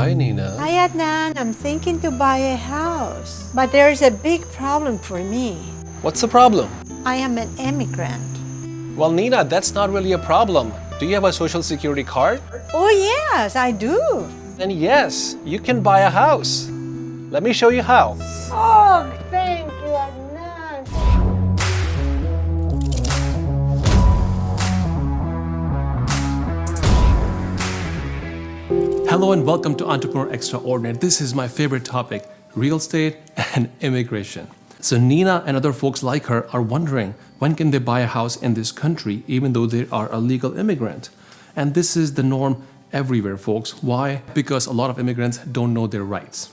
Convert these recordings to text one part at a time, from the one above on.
Hi, Nina. Hi, Adnan. I'm thinking to buy a house, but there's a big problem for me. What's the problem? I am an immigrant. Well, Nina, that's not really a problem. Do you have a social security card? Oh, yes, I do. Then yes, you can buy a house. Let me show you how. Oh, thank you, Adnan. Hello and welcome to Entrepreneur Extraordinary. This is my favorite topic, real estate and immigration. So Nina and other folks like her are wondering when can they buy a house in this country even though they are a legal immigrant? And this is the norm everywhere, folks. Why? Because a lot of immigrants don't know their rights.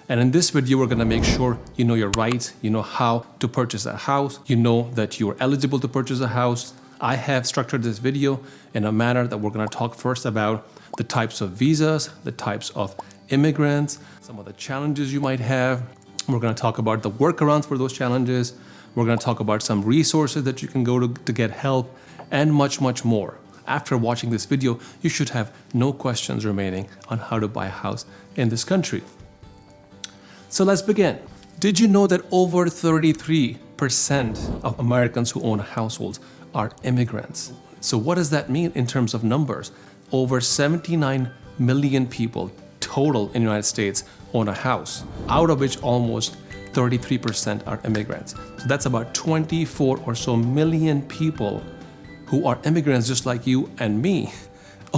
And in this video, we're gonna make sure you know your rights, you know how to purchase a house, you know that you are eligible to purchase a house. I have structured this video in a manner that we're gonna talk first about the types of visas, the types of immigrants, some of the challenges you might have. We're gonna talk about the workarounds for those challenges. We're gonna talk about some resources that you can go to get help, and much, much more. After watching this video, you should have no questions remaining on how to buy a house in this country. So let's begin. Did you know that over 33% of Americans who own households are immigrants? So what does that mean in terms of numbers? Over 79 million people total in the United States own a house, out of which almost 33% are immigrants. So that's about 24 or so million people who are immigrants just like you and me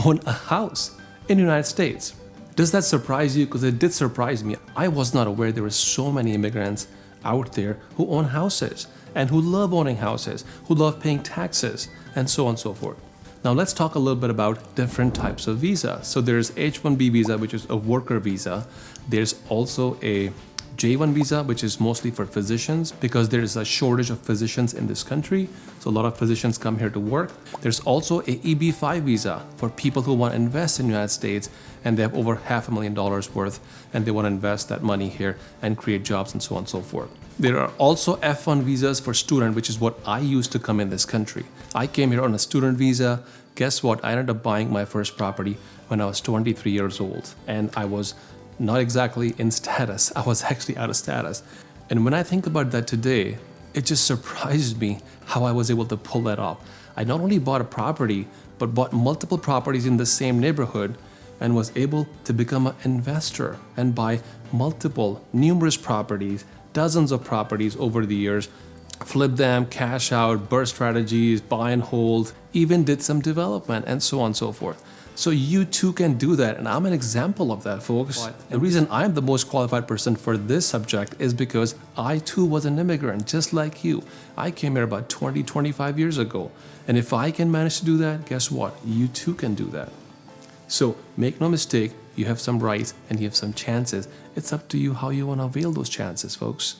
own a house in the United States. Does that surprise you? Because it did surprise me. I was not aware there were so many immigrants out there who own houses and who love owning houses, who love paying taxes, and so on and so forth. Now let's talk a little bit about different types of visa. So there's H-1B visa, which is a worker visa. There's also a J-1 visa, which is mostly for physicians because there is a shortage of physicians in this country. So a lot of physicians come here to work. There's also a EB5 visa for people who want to invest in the United States and they have over $500,000 worth and they want to invest that money here and create jobs and so on and so forth. There are also F1 visas for student, which is what I used to come in this country. I came here on a student visa. Guess what? I ended up buying my first property when I was 23 years old and I was not exactly in status. I was actually out of status. And when I think about that today, it just surprised me how I was able to pull that off. I not only bought a property, but bought multiple properties in the same neighborhood and was able to become an investor and buy numerous properties, dozens of properties over the years, flip them, cash out, burst strategies, buy and hold, even did some development and so on and so forth. So you too can do that, and I'm an example of that, folks. The reason I'm the most qualified person for this subject is because I too was an immigrant, just like you. I came here about 25 years ago, and if I can manage to do that, guess what? You too can do that. So make no mistake, you have some rights and you have some chances. It's up to you how you want to avail those chances, folks.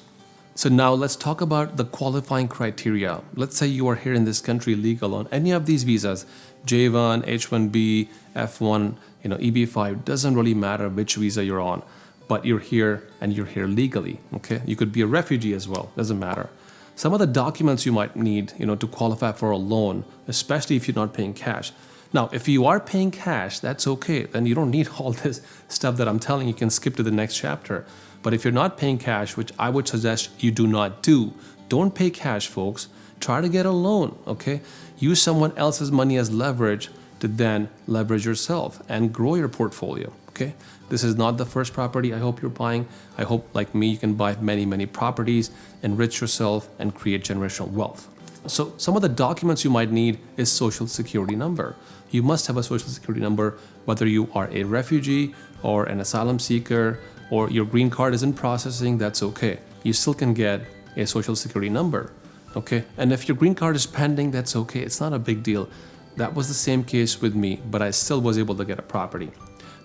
So now let's talk about the qualifying criteria. Let's say you are here in this country legal on any of these visas, J1, H1B, F1, EB5, doesn't really matter which visa you're on, but you're here and you're here legally, okay? You could be a refugee as well, doesn't matter. Some of the documents you might need, to qualify for a loan, especially if you're not paying cash. Now, if you are paying cash, that's okay. Then you don't need all this stuff that I'm telling you. You can skip to the next chapter. But if you're not paying cash, which I would suggest you do not do, don't pay cash, folks. Try to get a loan, okay? Use someone else's money as leverage to then leverage yourself and grow your portfolio, okay? This is not the first property I hope you're buying. I hope, like me, you can buy many, many properties, enrich yourself, and create generational wealth. So some of the documents you might need is social security number. You must have a social security number, whether you are a refugee or an asylum seeker or your green card is in processing, that's okay. You still can get a social security number, okay? And if your green card is pending, that's okay. It's not a big deal. That was the same case with me, but I still was able to get a property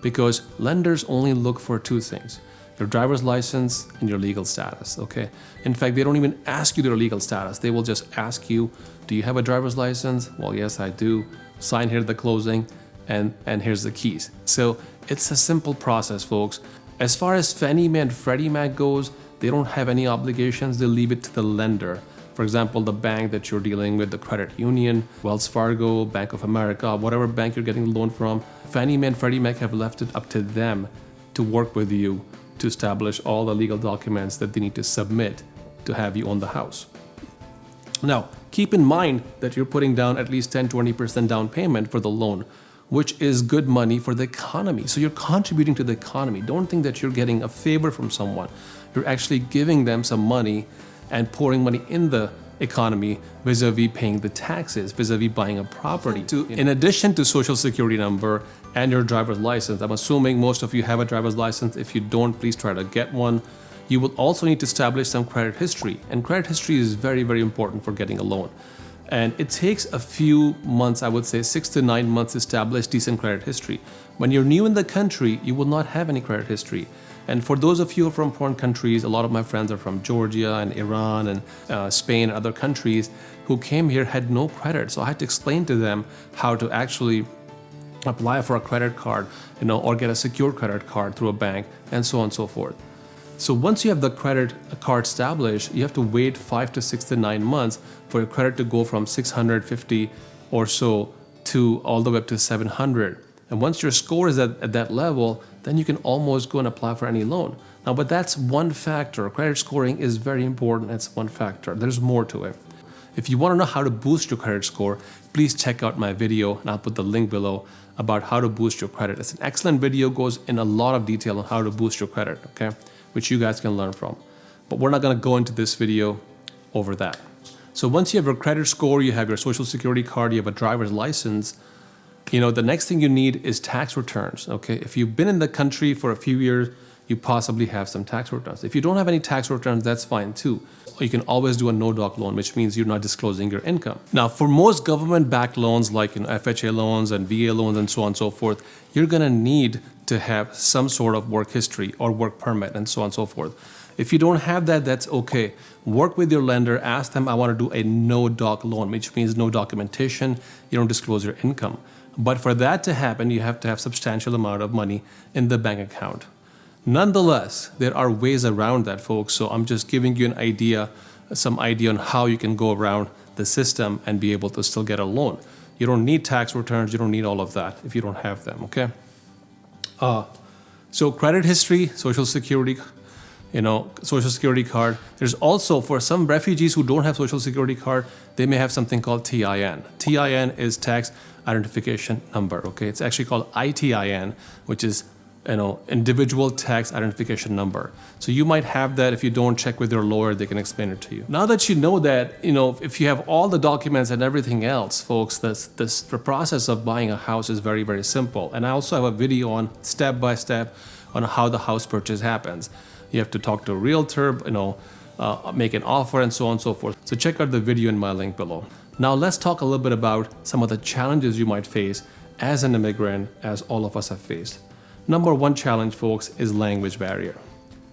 because lenders only look for two things: your driver's license and your legal status, okay? In fact, they don't even ask you their legal status. They will just ask you, do you have a driver's license? Well, yes, I do. Sign here at the closing, and here's the keys. So it's a simple process, folks. As far as Fainne Mae and Freddie Mac goes, they don't have any obligations. They leave it to the lender. For example, the bank that you're dealing with, the credit union, Wells Fargo, Bank of America, whatever bank you're getting the loan from, Fainne Mae and Freddie Mac have left it up to them to work with you to establish all the legal documents that they need to submit to have you own the house. Now, keep in mind that you're putting down at least 10-20% down payment for the loan, which is good money for the economy. So you're contributing to the economy. Don't think that you're getting a favor from someone. You're actually giving them some money and pouring money in the economy vis-a-vis paying the taxes, vis-a-vis buying a property. In addition to social security number and your driver's license, I'm assuming most of you have a driver's license. If you don't, please try to get one. You will also need to establish some credit history, and credit history is very, very important for getting a loan. And it takes a few months, I would say 6 to 9 months to establish decent credit history. When you're new in the country, you will not have any credit history. And for those of you who are from foreign countries, a lot of my friends are from Georgia and Iran and Spain and other countries who came here had no credit. So I had to explain to them how to actually apply for a credit card, or get a secure credit card through a bank, and so on and so forth. So once you have the credit card established, you have to wait 5 to 6 to 9 months for your credit to go from 650 or so to all the way up to 700. And once your score is at that level, then you can almost go and apply for any loan. Now, but that's one factor. Credit scoring is very important. That's one factor. There's more to it. If you want to know how to boost your credit score, please check out my video, and I'll put the link below about how to boost your credit. It's an excellent video, goes in a lot of detail on how to boost your credit, okay? Which you guys can learn from. But we're not going to go into this video over that. So once you have your credit score, you have your social security card, you have a driver's license, the next thing you need is tax returns, okay? If you've been in the country for a few years, you possibly have some tax returns. If you don't have any tax returns, that's fine too. You can always do a no-doc loan, which means you're not disclosing your income. Now, for most government-backed loans like FHA loans and VA loans and so on and so forth, you're gonna need to have some sort of work history or work permit and so on and so forth. If you don't have that, that's okay. Work with your lender, ask them, I want to do a no-doc loan, which means no documentation, you don't disclose your income. But for that to happen, you have to have substantial amount of money in the bank account. Nonetheless, there are ways around that, folks. So I'm just giving you some idea on how you can go around the system and be able to still get a loan. You don't need tax returns. You don't need all of that if you don't have them, okay? So credit history, social security card. There's also, for some refugees who don't have social security card, they may have something called TIN. TIN is tax identification number, okay? It's actually called ITIN, which is individual tax identification number. So you might have that. If you don't, check with your lawyer, they can explain it to you. Now that you know that, if you have all the documents and everything else, folks, the process of buying a house is very, very simple. And I also have a video on step-by-step on how the house purchase happens. You have to talk to a realtor, make an offer, and so on and so forth. So check out the video in my link below. Now let's talk a little bit about some of the challenges you might face as an immigrant, as all of us have faced. Number one challenge, folks, is language barrier.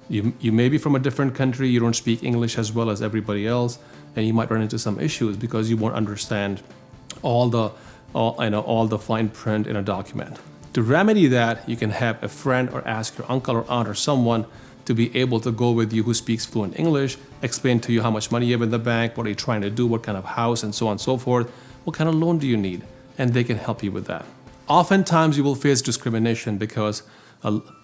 You may be from a different country, you don't speak English as well as everybody else, and you might run into some issues because you won't understand all the fine print in a document. To remedy that, you can have a friend or ask your uncle or aunt or someone to be able to go with you who speaks fluent English, explain to you how much money you have in the bank, what are you trying to do, what kind of house, and so on and so forth. What kind of loan do you need? And they can help you with that. Oftentimes you will face discrimination because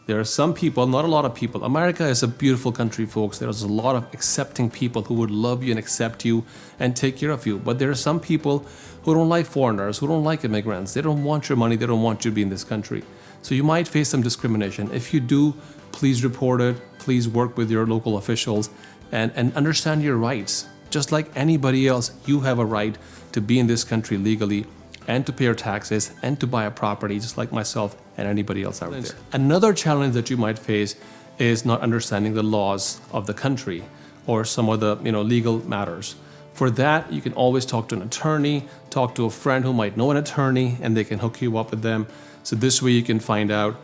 there are some people, not a lot of people. America is a beautiful country, folks. There's a lot of accepting people who would love you and accept you and take care of you. But there are some people who don't like foreigners, who don't like immigrants. They don't want your money. They don't want you to be in this country. So you might face some discrimination. If you do, please report it. Please work with your local officials and understand your rights. Just like anybody else, you have a right to be in this country legally and to pay your taxes and to buy a property, just like myself and anybody else out there. Another challenge that you might face is not understanding the laws of the country or some of the legal matters. For that, you can always talk to an attorney, talk to a friend who might know an attorney, and they can hook you up with them. So this way you can find out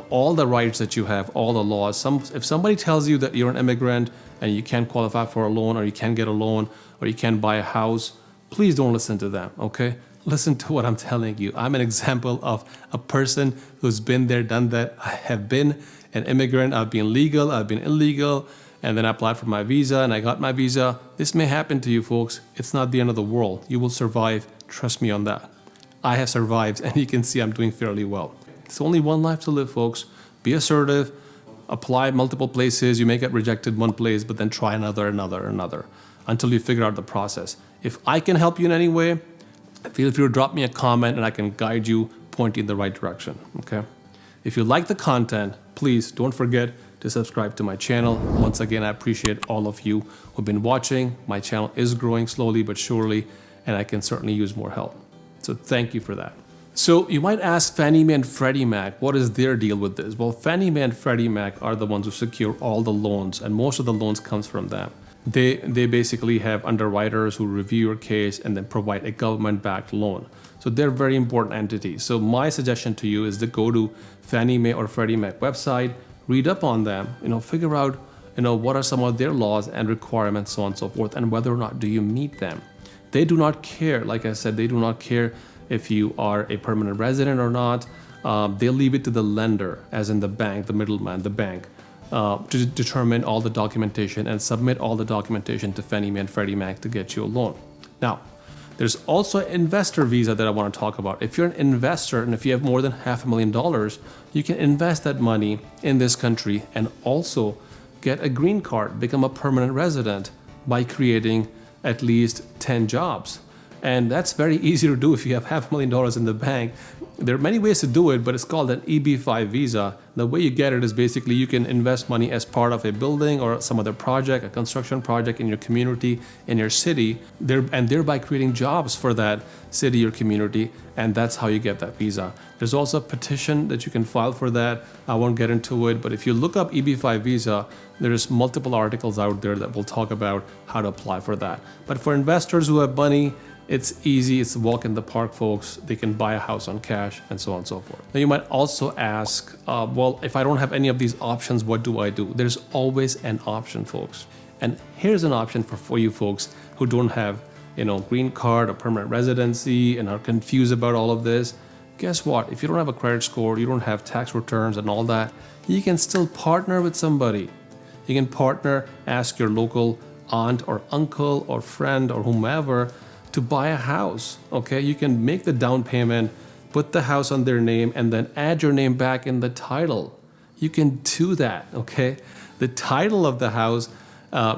all the rights that you have, all the laws. If somebody tells you that you're an immigrant and you can't qualify for a loan, or you can't get a loan, or you can't buy a house, please don't listen to them, okay? Listen to what I'm telling you. I'm an example of a person who's been there, done that. I have been an immigrant. I've been legal, I've been illegal, and then I applied for my visa and I got my visa. This may happen to you, folks. It's not the end of the world. You will survive. Trust me on that. I have survived, and you can see I'm doing fairly well. It's only one life to live, folks. Be assertive, apply multiple places. You may get rejected one place, but then try another, until you figure out the process. If I can help you in any way, feel free to drop me a comment and I can guide you, point you in the right direction, okay? If you like the content, please don't forget to subscribe to my channel. Once again, I appreciate all of you who've been watching. My channel is growing slowly but surely, and I can certainly use more help. So thank you for that. So you might ask Fannie Mae and Freddie Mac, what is their deal with this? Well, Fannie Mae and Freddie Mac are the ones who secure all the loans, and most of the loans comes from them. They basically have underwriters who review your case and then provide a government-backed loan. So they're very important entities. So my suggestion to you is to go to Fannie Mae or Freddie Mac website, read up on them, figure out, what are some of their laws and requirements, so on and so forth, and whether or not do you meet them. They do not care, like I said, they do not care if you are a permanent resident or not. They'll leave it to the lender, as in the bank, the middleman, the bank, to determine all the documentation and submit all the documentation to Fannie Mae and Freddie Mac to get you a loan. Now, there's also an investor visa that I want to talk about. If you're an investor and if you have more than $500,000, you can invest that money in this country and also get a green card, become a permanent resident by creating at least 10 jobs. And that's very easy to do if you have $500,000 in the bank. There are many ways to do it, but it's called an EB5 visa. The way you get it is basically you can invest money as part of a building or some other project, a construction project in your community, in your city, and thereby creating jobs for that city or community, and that's how you get that visa. There's also a petition that you can file for that. I won't get into it, but if you look up EB5 visa, there's multiple articles out there that will talk about how to apply for that. But for investors who have money, it's easy, it's a walk in the park, folks. They can buy a house on cash and so on and so forth. Now you might also ask, well, if I don't have any of these options, what do I do? There's always an option, folks. And here's an option for you folks who don't have, green card or permanent residency and are confused about all of this. Guess what? If you don't have a credit score, you don't have tax returns and all that, you can still partner with somebody. You can partner, ask your local aunt or uncle or friend or whomever to buy a house, okay? You can make the down payment, put the house on their name, and then add your name back in the title. You can do that, okay? The title of the house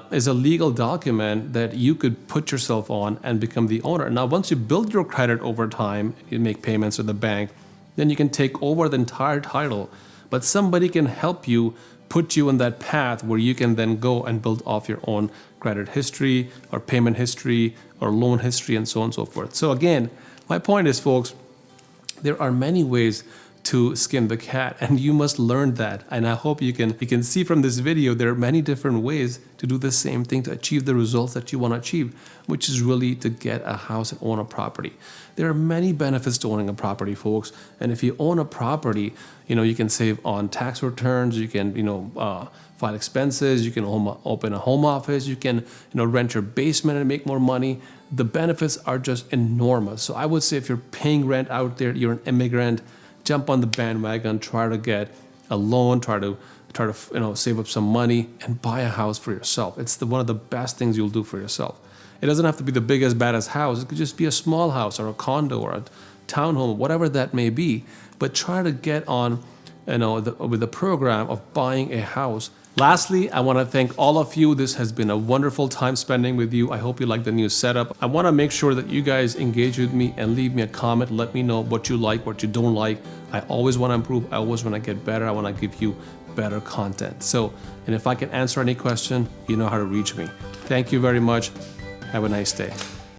is a legal document that you could put yourself on and become the owner. Now, once you build your credit over time, you make payments to the bank, then you can take over the entire title. But somebody can help you, put you in that path where you can then go and build off your own credit history or payment history or loan history and so on and so forth. So again, my point is, folks, there are many ways to skin the cat, and you must learn that. And I hope you can see from this video, there are many different ways to do the same thing to achieve the results that you want to achieve, which is really to get a house and own a property. There are many benefits to owning a property, folks. And if you own a property, you can save on tax returns, you can, file expenses, you can open a home office, you can, rent your basement and make more money. The benefits are just enormous. So I would say if you're paying rent out there, you're an immigrant, jump on the bandwagon, try to get a loan, try to save up some money and buy a house for yourself. It's one of the best things you'll do for yourself. It doesn't have to be the biggest, baddest house. It could just be a small house or a condo or a townhome, whatever that may be. But try to get on, with the program of buying a house. Lastly, I want to thank all of you. This has been a wonderful time spending with you. I hope you like the new setup. I want to make sure that you guys engage with me and leave me a comment. Let me know what you like, what you don't like. I always want to improve. I always want to get better. I want to give you better content. And if I can answer any question, you know how to reach me. Thank you very much. Have a nice day.